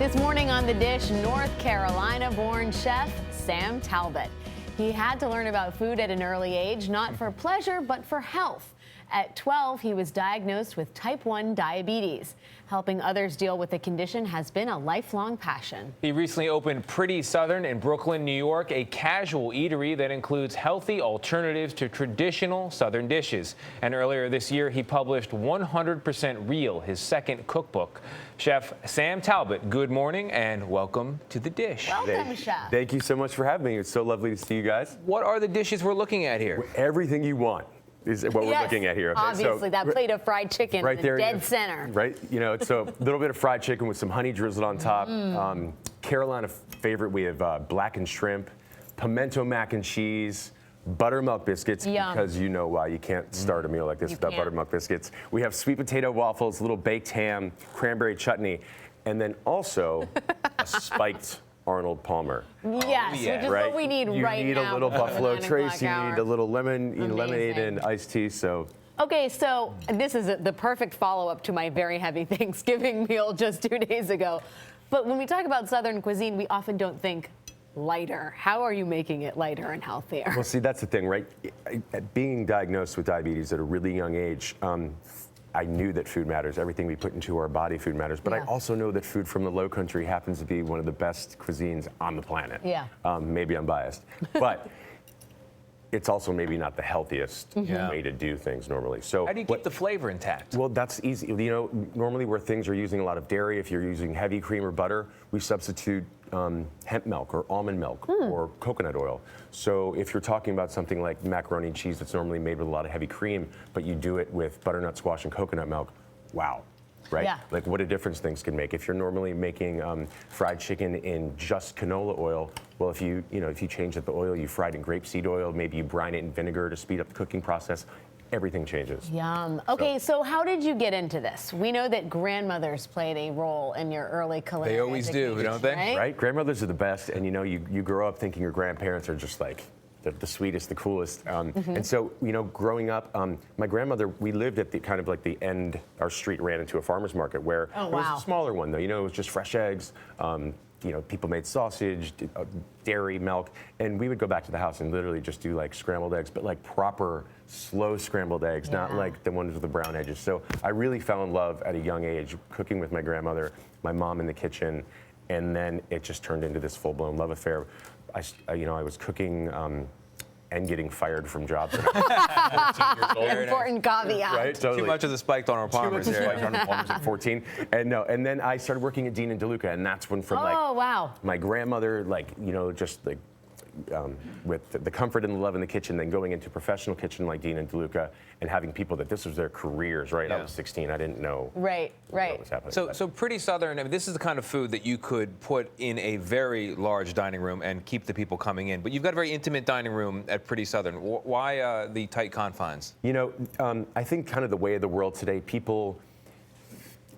This morning on The Dish, North Carolina-born chef Sam Talbot. He had to learn about food at an early age, not for pleasure, but for health. At 12, he was diagnosed with type 1 diabetes. Helping others deal with the condition has been a lifelong passion. He recently opened Pretty Southern in Brooklyn, New York, a casual eatery that includes healthy alternatives to traditional Southern dishes. And earlier this year, he published 100% Real, his second cookbook. Chef Sam Talbot, good morning and welcome to The Dish. Welcome, Chef. Thank you so much for having me. It's so lovely to see you guys. What are the dishes we're looking at here? Everything you want is what we're looking at here. Okay, obviously, that plate of fried chicken right in there, the dead center. Right, you know, it's a little bit of fried chicken with some honey drizzled on top. Carolina favorite, we have blackened shrimp, pimento mac and cheese, buttermilk biscuits, because you know why you can't start a meal like this without buttermilk biscuits. We have sweet potato waffles, little baked ham, cranberry chutney, and then also a spiked Arnold Palmer. Yes, which is what we need right now. You need a little Buffalo Trace, you hour. need a little lemon, you know, lemonade and iced tea, so. Okay, so this is the perfect follow-up to my very heavy Thanksgiving meal just 2 days ago. But when we talk about Southern cuisine, we often don't think lighter. How are you making it lighter and healthier? Well, see, that's the thing, right? Being diagnosed with diabetes at a really young age, I knew that food matters. Everything we put into our body, food matters. But I also know that food from the Low Country happens to be one of the best cuisines on the planet. Yeah. Maybe I'm biased, but it's also maybe not the healthiest way to do things normally. So how do you keep the flavor intact? Well, that's easy. You know, normally where things are using a lot of dairy, if you're using heavy cream or butter, we substitute hemp milk or almond milk or coconut oil. So if you're talking about something like macaroni and cheese that's normally made with a lot of heavy cream, but you do it with butternut squash and coconut milk, wow. Right? Yeah. Like what a difference things can make. If you're normally making fried chicken in just canola oil, well, if you change up the oil, you fried in grapeseed oil, maybe you brine it in vinegar to speed up the cooking process, everything changes. Yum. Okay, so how did you get into this? We know that grandmothers played a role in your early culinary They always do, don't they? Right? Grandmothers are the best, and you know, you grow up thinking your grandparents are just like the sweetest, the coolest. And so, you know, growing up, my grandmother, we lived at the kind of like the end, our street ran into a farmer's market where it was a smaller one though, you know, it was just fresh eggs. You know, people made sausage, dairy, milk, and we would go back to the house and literally just do like scrambled eggs, but like proper slow scrambled eggs, not like the ones with the brown edges. So I really fell in love at a young age cooking with my grandmother, my mom in the kitchen, and then it just turned into this full-blown love affair. I was cooking and getting fired from jobs when I was 14 years old. Important caveat. Right? Totally. Too much of the spiked Arnold Palmer's Too much of the there. spiked Arnold Palmer's at 14. And then I started working at Dean and DeLuca, and that's when my grandmother, like, you know, just like with the comfort and the love in the kitchen, then going into professional kitchen like Dean and DeLuca and having people that this was their careers, right? I was 16, I didn't know what was happening. So Pretty Southern, I mean, this is the kind of food that you could put in a very large dining room and keep the people coming in. But you've got a very intimate dining room at Pretty Southern. Why the tight confines? You know, I think kind of the way of the world today, people,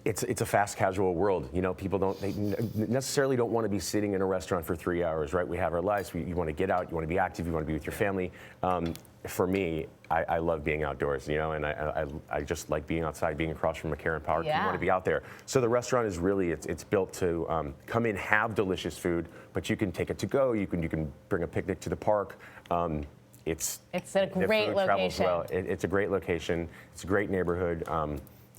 it's a fast casual world. You know, people they necessarily don't want to be sitting in a restaurant for 3 hours, right? We have our lives. You want to get out. You want to be active. You want to be with your family. For me, I love being outdoors, you know, and I just like being outside, being across from McCarran Park. You want to be out there. So the restaurant is really, it's built to come in, have delicious food, but you can take it to go. You can bring a picnic to the park. It's a great location. Well. It's a great location. It's a great neighborhood.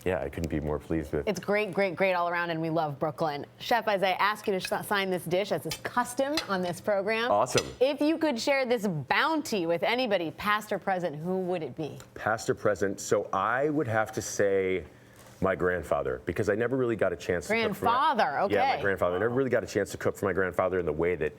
Yeah, I couldn't be more pleased with it. It's great, great, great all around, and we love Brooklyn. Chef, as I ask you to sign this dish as is custom on this program. Awesome. If you could share this bounty with anybody, past or present, who would it be? Past or present, so I would have to say my grandfather, because I never really got a chance to cook for okay. Yeah, my grandfather. I never really got a chance to cook for my grandfather in the way that,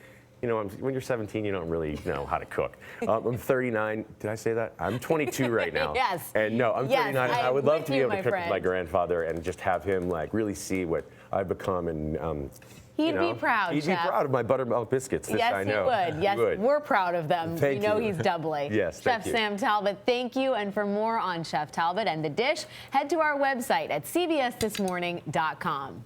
you know, when you're 17, you don't really know how to cook. I'm 39. Did I say that? I'm 22 right now. Yes. And no, I'm 39. I would love to be able to cook with my grandfather and just have him like really see what I've become and. He'd be proud, He'd be proud of my buttermilk biscuits. This I know. Yes, he would. Yes, would. We're proud of them. Thank you. He's doubly. Yes, Chef Sam Talbot, thank you. And for more on Chef Talbot and The Dish, head to our website at cbsthismorning.com.